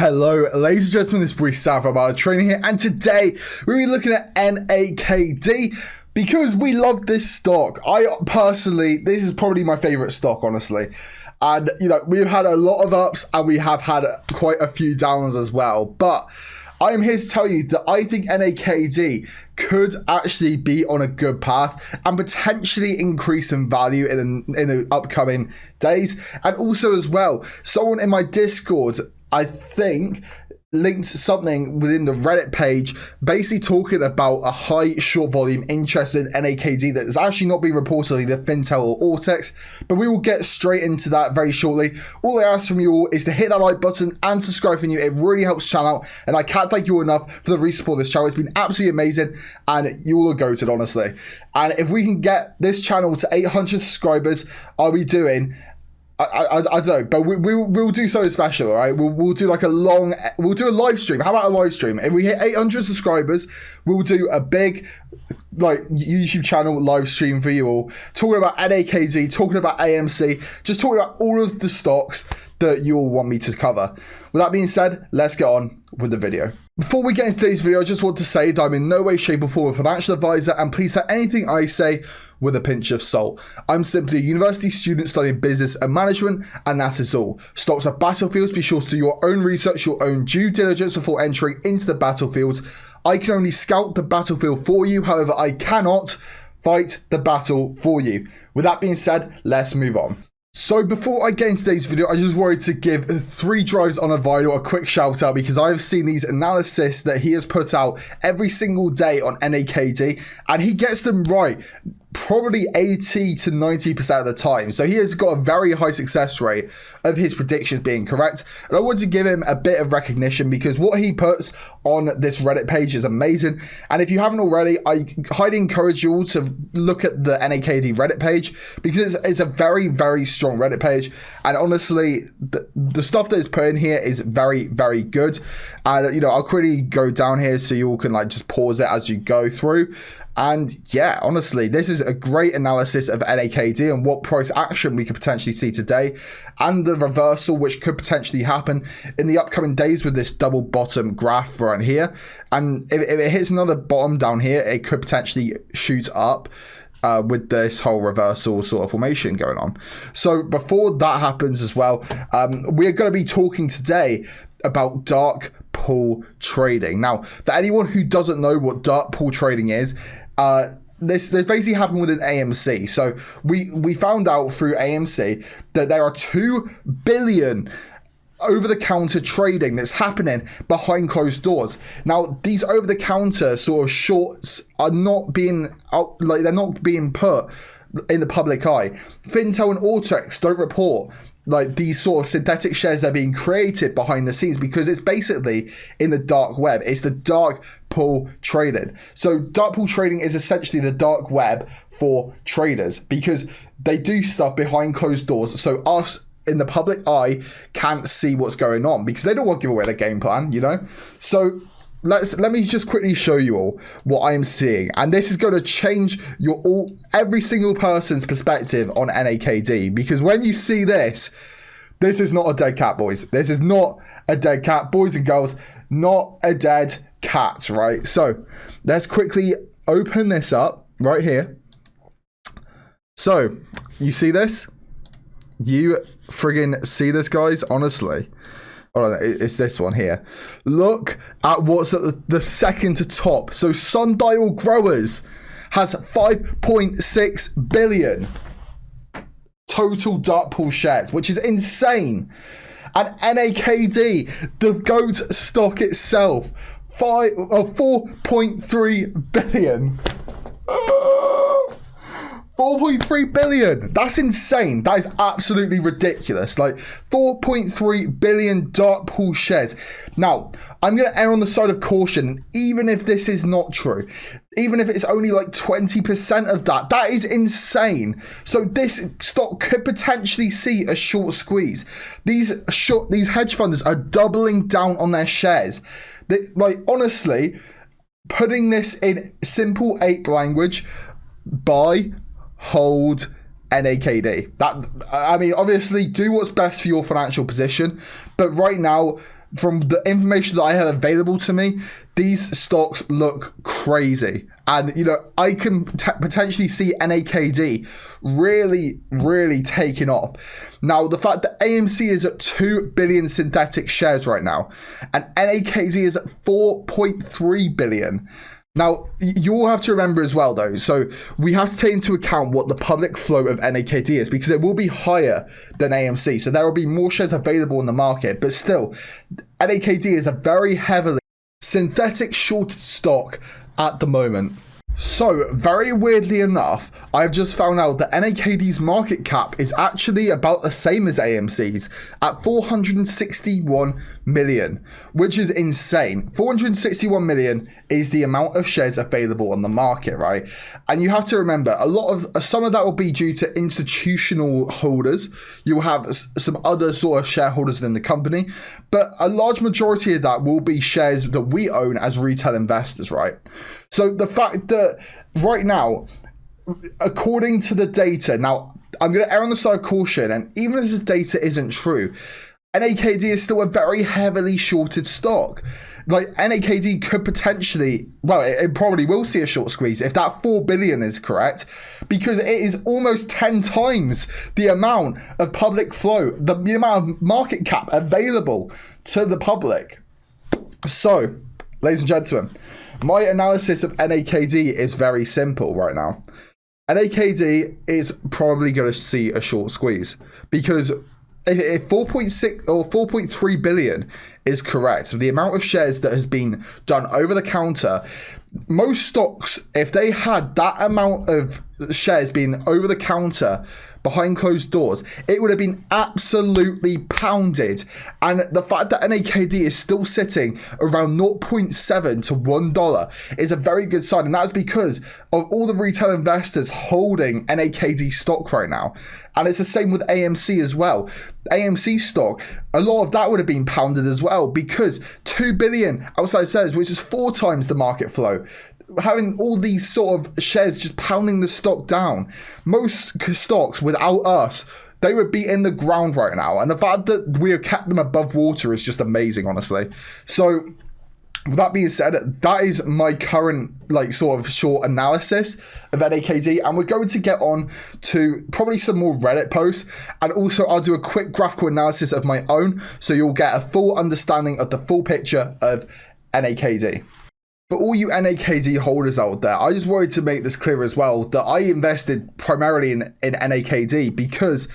Hello, ladies and gentlemen, this is Bruce South about trading here, and today we're going to be looking at NAKD because we love this stock. I personally, this is probably my favorite stock, honestly. And, you know, we've had a lot of ups and we have had quite a few downs as well. But I am here to tell you that I think NAKD could actually be on a good path and potentially increase in value in the upcoming days. And also as well, someone in my Discord, I think, linked something within the Reddit page basically talking about a high short volume interest in NAKD that is actually not being reported on either Fintel or Ortex, but we will get straight into that very shortly. All I ask from you all is to hit that like button and subscribe for you. It really helps the channel out, and I can't thank you all enough for the support of this channel. It's been absolutely amazing, and you all are goated, honestly. And if we can get this channel to 800 subscribers, I'll be doing... I don't know, but we'll do something special, all right? We'll do like we'll do a live stream. How about a live stream? If we hit 800 subscribers, we'll do a big like YouTube channel live stream for you all, talking about NAKD, talking about AMC, just talking about all of the stocks that you all want me to cover. With that being said, let's get on with the video. Before we get into today's video, I just want to say that I'm in no way, shape or form a financial advisor, and please take anything I say with a pinch of salt. I'm simply a university student studying business and management, and that is all. Stocks are battlefields. Be sure to do your own research, your own due diligence before entering into the battlefields. I can only scout the battlefield for you, however, I cannot fight the battle for you. With that being said, let's move on. So before I get into today's video, I just wanted to give 3 drives on a vinyl a quick shout out, because I've seen these analysis that he has put out every single day on NAKD, and he gets them right probably 80 to 90% of the time. So he has got a very high success rate of his predictions being correct. And I wanted to give him a bit of recognition because what he puts on this Reddit page is amazing. And if you haven't already, I highly encourage you all to look at the NAKD Reddit page, because it's a very, very strong Reddit page. And honestly, the stuff that is put in here is very, very good. And, you know, I'll quickly go down here so you all can like just pause it as you go through. And yeah, honestly, this is a great analysis of NAKD and what price action we could potentially see today, and the reversal which could potentially happen in the upcoming days with this double bottom graph right here. And if it hits another bottom down here, it could potentially shoot up with this whole reversal sort of formation going on. So before that happens as well, we're going to be talking today about dark pool trading. Now, for anyone who doesn't know what dark pool trading is, this basically happened within AMC. So we found out through AMC that there are 2 billion over-the-counter trading that's happening behind closed doors. Now, these over-the-counter sort of shorts are not being they're not being put in the public eye. Fintel and Ortex don't report like these sort of synthetic shares that are being created behind the scenes, because it's basically in the dark web. It's the dark pool trading. So dark pool trading is essentially the dark web for traders, because they do stuff behind closed doors. So us in the public eye can't see what's going on, because they don't want to give away their game plan, you know? So let me just quickly show you all what I am seeing, and this is going to change every single person's perspective on NAKD, because when you see this is not a dead cat, boys. This is not a dead cat, boys and girls, not a dead cat, right? So let's quickly open this up right here. So you see this? You friggin' see this, guys? Honestly. Oh, it's this one here. Look at what's at the second to top. So Sundial Growers has 5.6 billion total dark pool shares, which is insane. And NAKD, the GOAT stock itself, 4.3 billion. 4.3 billion. That's insane. That is absolutely ridiculous. Like 4.3 billion dark pool shares. Now, I'm going to err on the side of caution, even if this is not true. Even if it's only like 20% of that. That is insane. So this stock could potentially see a short squeeze. These hedge funds are doubling down on their shares. Like, honestly, putting this in simple ape language, buy, hold, NAKD. That, I mean, obviously do what's best for your financial position, but right now from the information that I have available to me, these stocks look crazy. And, you know, I can potentially see NAKD really, really taking off. Now, the fact that AMC is at 2 billion synthetic shares right now, and NAKD is at 4.3 billion. Now, you all have to remember as well, though, so we have to take into account what the public flow of NAKD is, because it will be higher than AMC, so there will be more shares available in the market, but still, NAKD is a very heavily synthetic shorted stock at the moment. So, very weirdly enough, I've just found out that NAKD's market cap is actually about the same as AMC's at 461 million, which is insane. 461 million is the amount of shares available on the market, right? And you have to remember, some of that will be due to institutional holders. You'll have some other sort of shareholders within the company, but a large majority of that will be shares that we own as retail investors, right? So the fact that right now, according to the data, now I'm going to err on the side of caution, and even if this data isn't true, NAKD is still a very heavily shorted stock. Like, NAKD could potentially, well, it probably will see a short squeeze if that 4 billion is correct, because it is almost 10 times the amount of public flow, the amount of market cap available to the public. So, ladies and gentlemen, my analysis of NAKD is very simple right now. NAKD is probably going to see a short squeeze, because if 4.6 or 4.3 billion is correct, the amount of shares that has been done over the counter, most stocks, if they had that amount of shares being over the counter behind closed doors, it would have been absolutely pounded. And the fact that NAKD is still sitting around 0.7 to $1 is a very good sign, and that's because of all the retail investors holding NAKD stock right now. And it's the same with AMC as well. AMC stock, a lot of that would have been pounded as well, because 2 billion outside shares, which is 4 times the market flow, having all these sort of shares just pounding the stock down. Most stocks without us, they would be in the ground right now. And the fact that we have kept them above water is just amazing, honestly. So, with that being said, that is my current sort of short analysis of NAKD, and we're going to get on to probably some more Reddit posts, and also I'll do a quick graphical analysis of my own, so you'll get a full understanding of the full picture of NAKD. For all you NAKD holders out there, I just wanted to make this clear as well, that I invested primarily in NAKD because,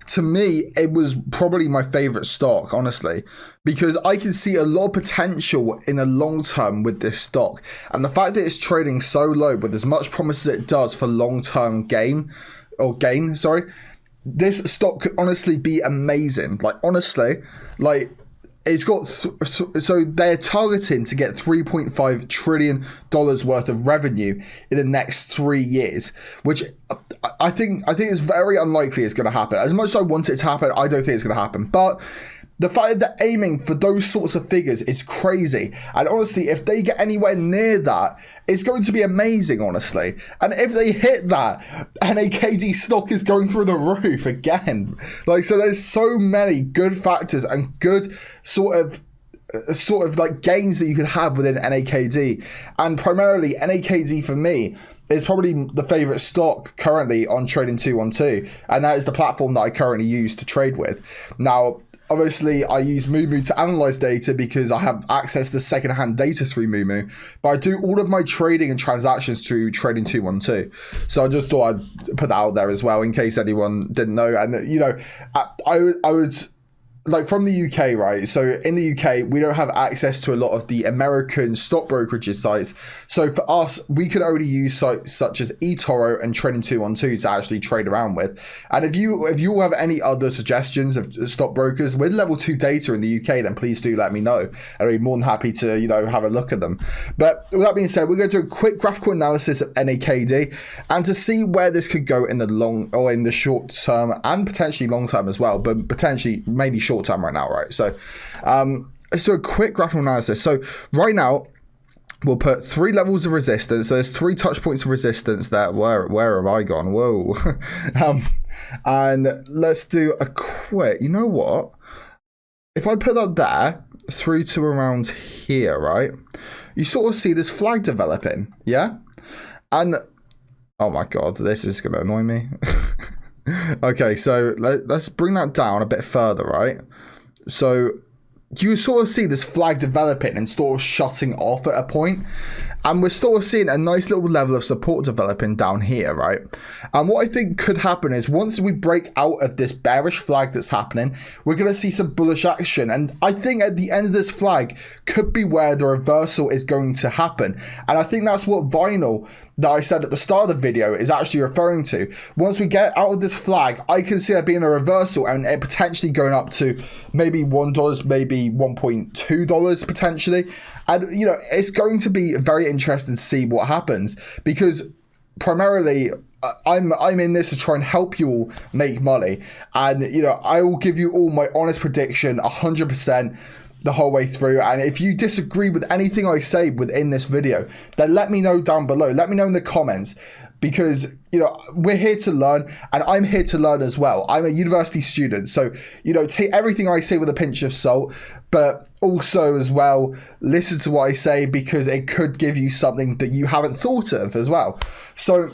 to me, it was probably my favorite stock, honestly, because I can see a lot of potential in the long term with this stock. And the fact that it's trading so low with as much promise as it does for long-term gain, this stock could honestly be amazing. It's got, so they're targeting to get $3.5 trillion worth of revenue in the next 3 years, which I think is very unlikely it's going to happen. As much as I want it to happen, I don't think it's going to happen. But the fact that they're aiming for those sorts of figures is crazy. And honestly, if they get anywhere near that, it's going to be amazing, honestly. And if they hit that, NAKD stock is going through the roof again. So there's so many good factors and good sort of gains that you could have within NAKD. And primarily, NAKD for me is probably the favorite stock currently on Trading 212. And that is the platform that I currently use to trade with. Now, obviously, I use Moomoo to analyze data because I have access to secondhand data through Moomoo, but I do all of my trading and transactions through Trading 212. So I just thought I'd put that out there as well in case anyone didn't know. And, I would from the UK, right? So in the UK, we don't have access to a lot of the American stock brokerages sites. So for us, we can only use sites such as eToro and Trading 212 to actually trade around with. And if you all have any other suggestions of stockbrokers with level 2 data in the UK, then please do let me know. I'd be more than happy to, have a look at them. But with that being said, we're going to do a quick graphical analysis of NAKD and to see where this could go in the short term and potentially long term as well, but potentially maybe short term right now, right? So let's do a quick graphical analysis. So right now we'll put 3 levels of resistance. So there's 3 touch points of resistance there. Where have I gone? Whoa. And let's do a quick, you know what? If I put that there, through to around here, right? You sort of see this flag developing, yeah? And, oh my god, this is going to annoy me. Okay, so let's bring that down a bit further, right? So you sort of see this flag developing and sort of shutting off at a point. And we're sort of seeing a nice little level of support developing down here, right? And what I think could happen is once we break out of this bearish flag that's happening, we're going to see some bullish action. And I think at the end of this flag could be where the reversal is going to happen. And I think that's what Vinyl that I said at the start of the video is actually referring to. Once we get out of this flag, I can see there being a reversal and it potentially going up to maybe $1, maybe $1.2 potentially. And, you know, it's going to be very interesting to see what happens because primarily I'm in this to try and help you all make money. And, you know, I will give you all my honest prediction 100% the whole way through. And if you disagree with anything I say within this video, then let me know down below. Let me know in the comments because, you know, we're here to learn and I'm here to learn as well. I'm a university student. So, you know, take everything I say with a pinch of salt, but also as well, listen to what I say because it could give you something that you haven't thought of as well. So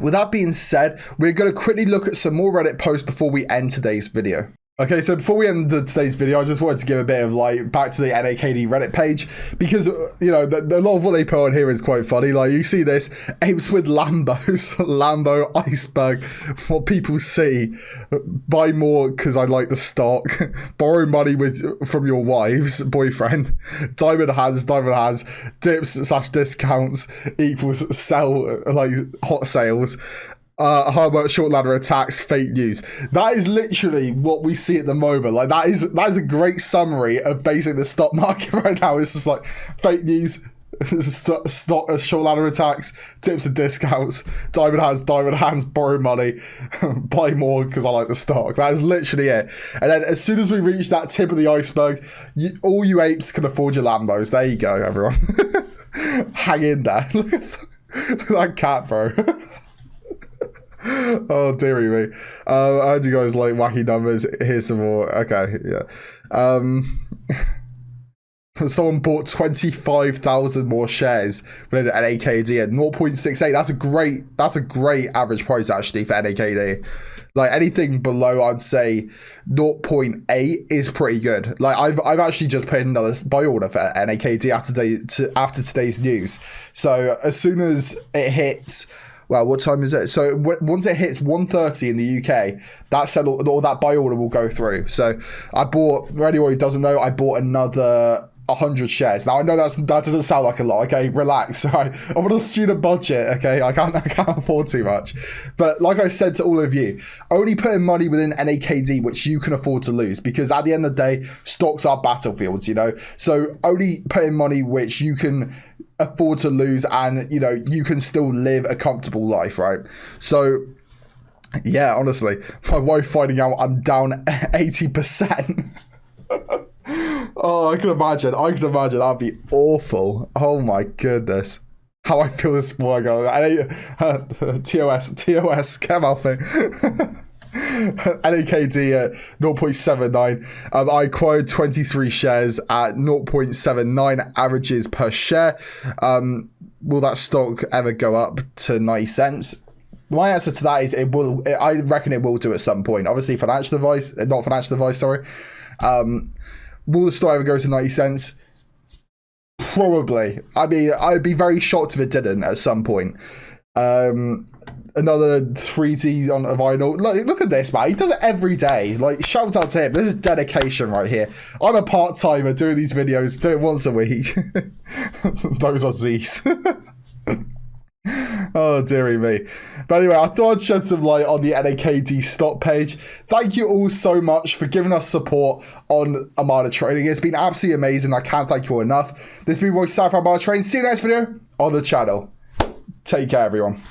with that being said, we're going to quickly look at some more Reddit posts before we end today's video. Okay, so before we end today's video, I just wanted to give a bit of like back to the NAKD Reddit page because, you know, a lot of what they put on here is quite funny. Like you see this apes with Lambos, Lambo, iceberg, what people see, buy more because I like the stock, borrow money from your wife's boyfriend, diamond hands, dips / discounts equals sell like hot sales. How about short ladder attacks, fake news? That is literally what we see at the moment. Like that is a great summary of basically the stock market right now. It's just like fake news, stock, short ladder attacks, tips and discounts, diamond hands, borrow money, buy more because I like the stock. That is literally it. And then as soon as we reach that tip of the iceberg, all you apes can afford your Lambos. There you go, everyone. Hang in there. Look at that cat, bro. Oh dearie me. I heard you guys like wacky numbers. Here's some more. Okay, yeah. Someone bought 25,000 more shares with an NAKD at 0.68. That's a great average price actually for NAKD. Like anything below, I'd say 0.8 is pretty good. Like I've actually just put in another buy order for NAKD after today's news. So as soon as it hits. Well, what time is it? So once it hits 1:30 in the UK, that buy order will go through. So I bought, for anyone who doesn't know, I bought another 100 shares. Now I know that doesn't sound like a lot. Okay, relax. I'm on a student budget. Okay, I can't afford too much. But like I said to all of you, only put in money within NAKD which you can afford to lose because at the end of the day, stocks are battlefields. You know, so only put in money which you can afford to lose and you know you can still live a comfortable life, right? So yeah, honestly, my wife finding out I'm down 80%. Oh, I can imagine that'd be awful. Oh my goodness, how I feel this morning. TOS come off me. NAKD at 0.79. I acquired 23 shares at 0.79 averages per share. Will that stock ever go up to 90 cents? My answer to that is it will. I reckon it will do at some point. Obviously, not financial advice, sorry. Will the stock ever go to 90 cents? Probably. I mean, I'd be very shocked if it didn't at some point. Another 3D on a Vinyl. Look at this, man. He does it every day. Like, shout out to him. This is dedication right here. I'm a part-timer doing these videos. Do it once a week. Those are Z's. Oh, dearie me. But anyway, I thought I'd shed some light on the NAKD stock page. Thank you all so much for giving us support on Armada Trading. It's been absolutely amazing. I can't thank you all enough. This has been Roy South from Armada Trading. See you next video on the channel. Take care, everyone.